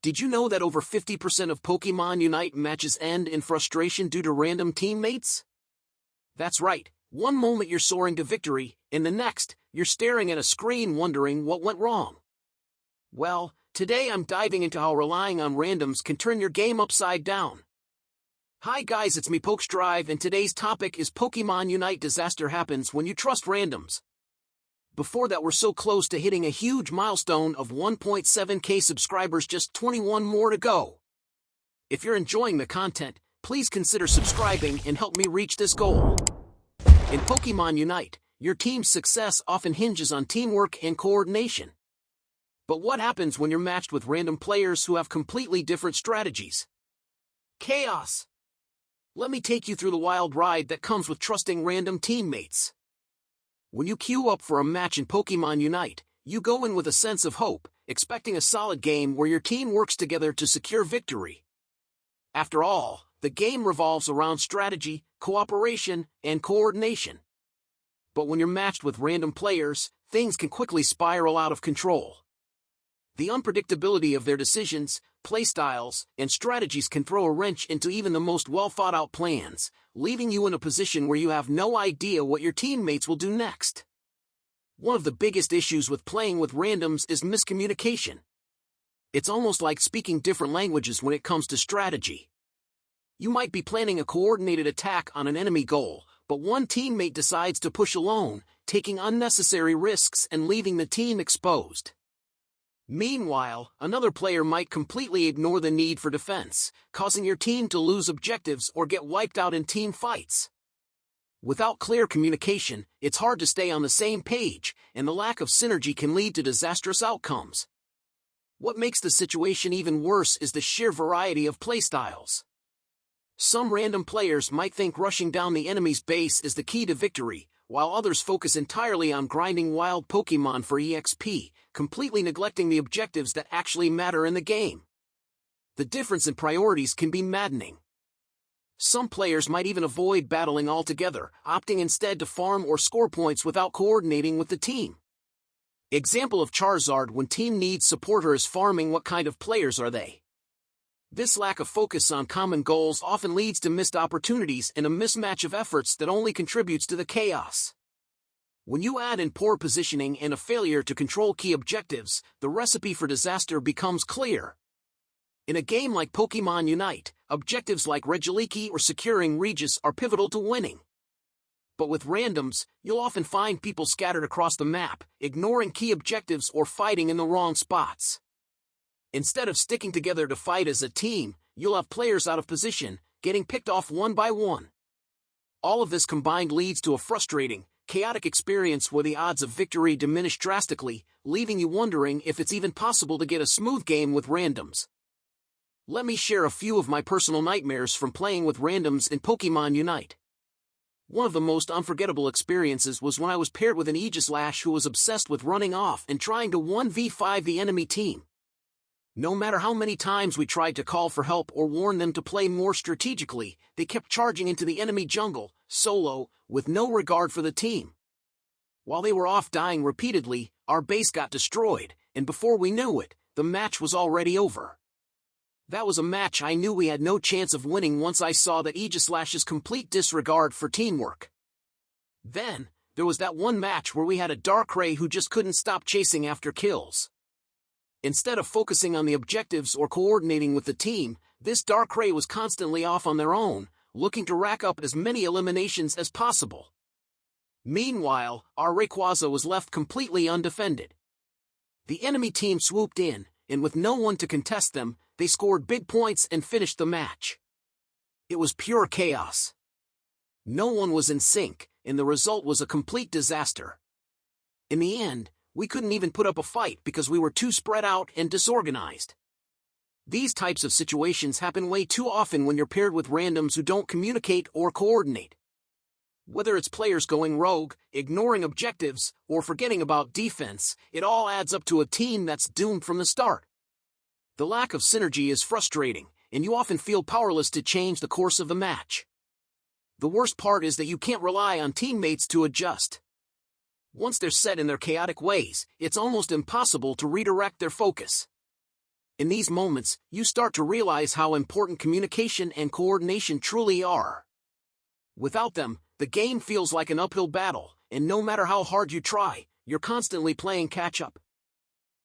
Did you know that over 50% of Pokemon Unite matches end in frustration due to random teammates? That's right, one moment you're soaring to victory, and the next, you're staring at a screen wondering what went wrong. Well, today I'm diving into how relying on randoms can turn your game upside down. Hi guys, it's me PokesDrive, and today's topic is Pokemon Unite disaster happens when you trust randoms. Before that, we're so close to hitting a huge milestone of 1.7k subscribers, just 21 more to go. If you're enjoying the content, please consider subscribing and help me reach this goal. In Pokemon Unite, your team's success often hinges on teamwork and coordination. But what happens when you're matched with random players who have completely different strategies? Chaos! Let me take you through the wild ride that comes with trusting random teammates. When you queue up for a match in Pokemon Unite, you go in with a sense of hope, expecting a solid game where your team works together to secure victory. After all, the game revolves around strategy, cooperation, and coordination. But when you're matched with random players, things can quickly spiral out of control. The unpredictability of their decisions, playstyles, and strategies can throw a wrench into even the most well-thought-out plans, leaving you in a position where you have no idea what your teammates will do next. One of the biggest issues with playing with randoms is miscommunication. It's almost like speaking different languages when it comes to strategy. You might be planning a coordinated attack on an enemy goal, but one teammate decides to push alone, taking unnecessary risks and leaving the team exposed. Meanwhile, another player might completely ignore the need for defense, causing your team to lose objectives or get wiped out in team fights. Without clear communication, it's hard to stay on the same page, and the lack of synergy can lead to disastrous outcomes. What makes the situation even worse is the sheer variety of playstyles. Some random players might think rushing down the enemy's base is the key to victory, while others focus entirely on grinding wild Pokemon for EXP, completely neglecting the objectives that actually matter in the game. The difference in priorities can be maddening. Some players might even avoid battling altogether, opting instead to farm or score points without coordinating with the team. Example of Charizard: when team needs supporter is farming. What kind of players are they? This lack of focus on common goals often leads to missed opportunities and a mismatch of efforts that only contributes to the chaos. When you add in poor positioning and a failure to control key objectives, the recipe for disaster becomes clear. In a game like Pokemon Unite, objectives like Regieleki or securing Regis are pivotal to winning. But with randoms, you'll often find people scattered across the map, ignoring key objectives or fighting in the wrong spots. Instead of sticking together to fight as a team, you'll have players out of position, getting picked off one by one. All of this combined leads to a frustrating, chaotic experience where the odds of victory diminish drastically, leaving you wondering if it's even possible to get a smooth game with randoms. Let me share a few of my personal nightmares from playing with randoms in Pokemon Unite. One of the most unforgettable experiences was when I was paired with an Aegislash who was obsessed with running off and trying to 1v5 the enemy team. No matter how many times we tried to call for help or warn them to play more strategically, they kept charging into the enemy jungle, solo, with no regard for the team. While they were off dying repeatedly, our base got destroyed, and before we knew it, the match was already over. That was a match I knew we had no chance of winning once I saw that Aegislash's complete disregard for teamwork. Then, there was that one match where we had a Darkrai who just couldn't stop chasing after kills. Instead of focusing on the objectives or coordinating with the team, this Darkrai was constantly off on their own, looking to rack up as many eliminations as possible. Meanwhile, our Rayquaza was left completely undefended. The enemy team swooped in, and with no one to contest them, they scored big points and finished the match. It was pure chaos. No one was in sync, and the result was a complete disaster. In the end, we couldn't even put up a fight because we were too spread out and disorganized. These types of situations happen way too often when you're paired with randoms who don't communicate or coordinate. Whether it's players going rogue, ignoring objectives, or forgetting about defense, it all adds up to a team that's doomed from the start. The lack of synergy is frustrating, and you often feel powerless to change the course of the match. The worst part is that you can't rely on teammates to adjust. Once they're set in their chaotic ways, it's almost impossible to redirect their focus. In these moments, you start to realize how important communication and coordination truly are. Without them, the game feels like an uphill battle, and no matter how hard you try, you're constantly playing catch-up.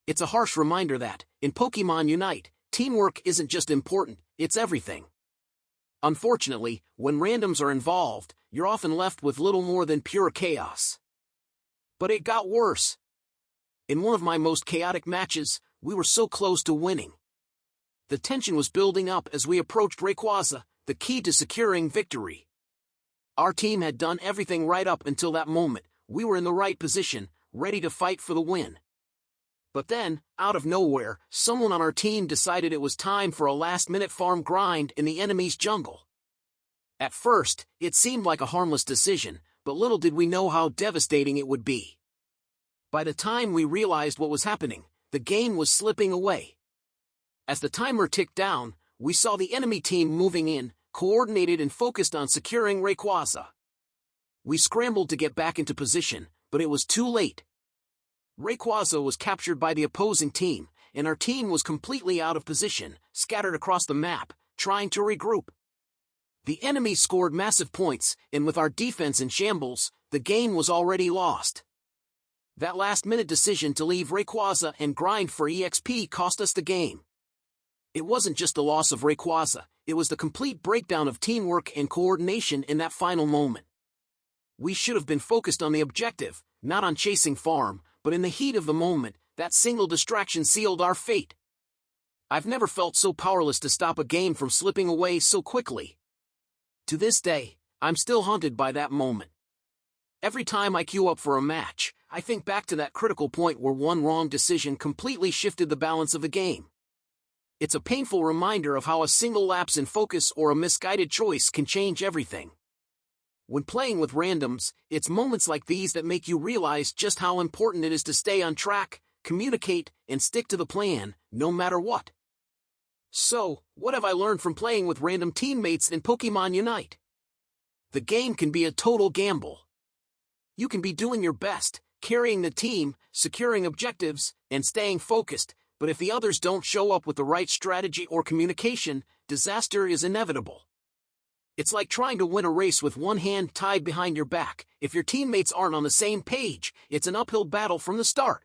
It's a harsh reminder that, in Pokémon Unite, teamwork isn't just important, it's everything. Unfortunately, when randoms are involved, you're often left with little more than pure chaos. But it got worse. In one of my most chaotic matches, we were so close to winning. The tension was building up as we approached Rayquaza, the key to securing victory. Our team had done everything right up until that moment. We were in the right position, ready to fight for the win. But then, out of nowhere, someone on our team decided it was time for a last-minute farm grind in the enemy's jungle. At first, it seemed like a harmless decision, but little did we know how devastating it would be. By the time we realized what was happening, the game was slipping away. As the timer ticked down, we saw the enemy team moving in, coordinated and focused on securing Rayquaza. We scrambled to get back into position, but it was too late. Rayquaza was captured by the opposing team, and our team was completely out of position, scattered across the map, trying to regroup. The enemy scored massive points, and with our defense in shambles, the game was already lost. That last-minute decision to leave Rayquaza and grind for EXP cost us the game. It wasn't just the loss of Rayquaza, it was the complete breakdown of teamwork and coordination in that final moment. We should have been focused on the objective, not on chasing farm, but in the heat of the moment, that single distraction sealed our fate. I've never felt so powerless to stop a game from slipping away so quickly. To this day, I'm still haunted by that moment. Every time I queue up for a match, I think back to that critical point where one wrong decision completely shifted the balance of the game. It's a painful reminder of how a single lapse in focus or a misguided choice can change everything. When playing with randoms, it's moments like these that make you realize just how important it is to stay on track, communicate, and stick to the plan, no matter what. So, what have I learned from playing with random teammates in Pokémon Unite? The game can be a total gamble. You can be doing your best, carrying the team, securing objectives, and staying focused, but if the others don't show up with the right strategy or communication, disaster is inevitable. It's like trying to win a race with one hand tied behind your back. If your teammates aren't on the same page, it's an uphill battle from the start.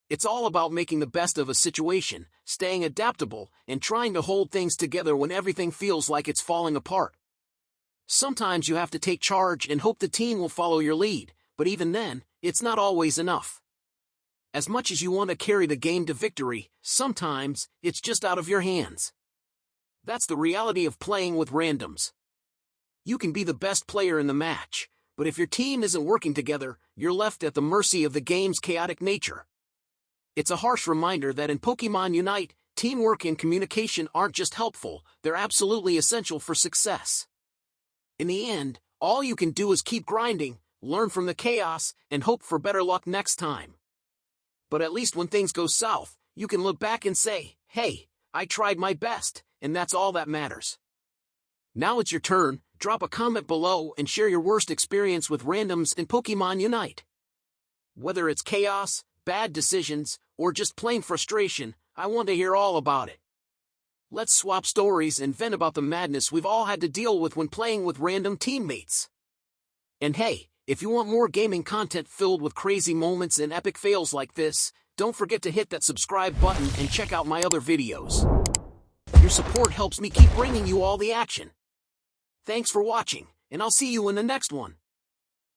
It's all about making the best of a situation, staying adaptable, and trying to hold things together when everything feels like it's falling apart. Sometimes you have to take charge and hope the team will follow your lead, but even then, it's not always enough. As much as you want to carry the game to victory, sometimes it's just out of your hands. That's the reality of playing with randoms. You can be the best player in the match, but if your team isn't working together, you're left at the mercy of the game's chaotic nature. It's a harsh reminder that in Pokémon Unite, teamwork and communication aren't just helpful, they're absolutely essential for success. In the end, all you can do is keep grinding, learn from the chaos, and hope for better luck next time. But at least when things go south, you can look back and say, hey, I tried my best, and that's all that matters. Now it's your turn. Drop a comment below and share your worst experience with randoms in Pokémon Unite. Whether it's chaos, bad decisions, or just plain frustration, I want to hear all about it. Let's swap stories and vent about the madness we've all had to deal with when playing with random teammates. And hey, if you want more gaming content filled with crazy moments and epic fails like this, don't forget to hit that subscribe button and check out my other videos. Your support helps me keep bringing you all the action. Thanks for watching, and I'll see you in the next one.